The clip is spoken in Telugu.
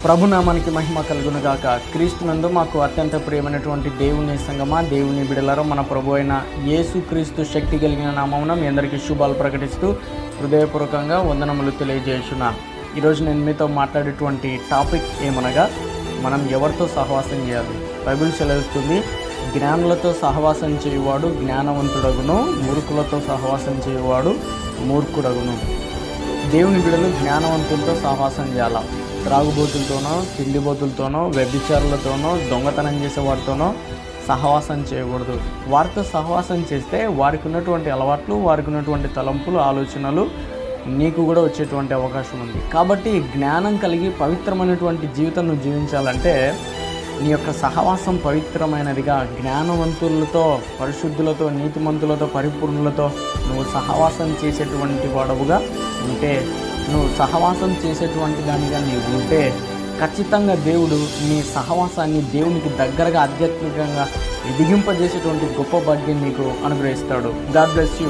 ప్రభునామానికి మహిమ కలుగును గాక. క్రీస్తునందు మాకు అత్యంత ప్రియమైనటువంటి దేవుని సంగమా, దేవుని బిడలారో, మన ప్రభు అయిన యేసు క్రీస్తు శక్తి కలిగిన నామమున మీ అందరికీ శుభాలు ప్రకటిస్తూ హృదయపూర్వకంగా వందనములు తెలియజేస్తున్నాను. ఈరోజు నేను మీతో మాట్లాడేటువంటి టాపిక్ ఏమనగా, మనం ఎవరితో సహవాసం చేయాలి. బైబిల్ సెలవిస్తుంది, జ్ఞానులతో సహవాసం చేయువాడు జ్ఞానవంతుడగును, మూర్ఖులతో సహవాసం చేయువాడు మూర్ఖుడగును. దేవుని బిడలు జ్ఞానవంతులతో సహవాసం చేయాలి. త్రాగుబోతులతోనో, తిండిబోతులతోనో, వ్యభిచారులతోనో, దొంగతనం చేసేవారితోనో సహవాసం చేయకూడదు. వారితో సహవాసం చేస్తే వారికి ఉన్నటువంటి అలవాట్లు, వారికి ఉన్నటువంటి తలంపులు, ఆలోచనలు నీకు కూడా వచ్చేటువంటి అవకాశం ఉంది. కాబట్టి జ్ఞానం కలిగి పవిత్రమైనటువంటి జీవితం నువ్వు జీవించాలంటే నీ యొక్క సహవాసం పవిత్రమైనదిగా, జ్ఞానవంతులతో, పరిశుద్ధులతో, నీతిమంతులతో, పరిపూర్ణులతో నువ్వు సహవాసం చేసేటువంటి వాడవుగా ఉంటే, నువ్వు సహవాసం చేసేటువంటి దానిగా నీవు ఉంటే, ఖచ్చితంగా దేవుడు నీ సహవాసాన్ని దేవునికి దగ్గరగా ఆధ్యాత్మికంగా ఎదిగింపజేసేటువంటి గొప్ప భాగ్యం నీకు అనుగ్రహిస్తాడు. God bless you.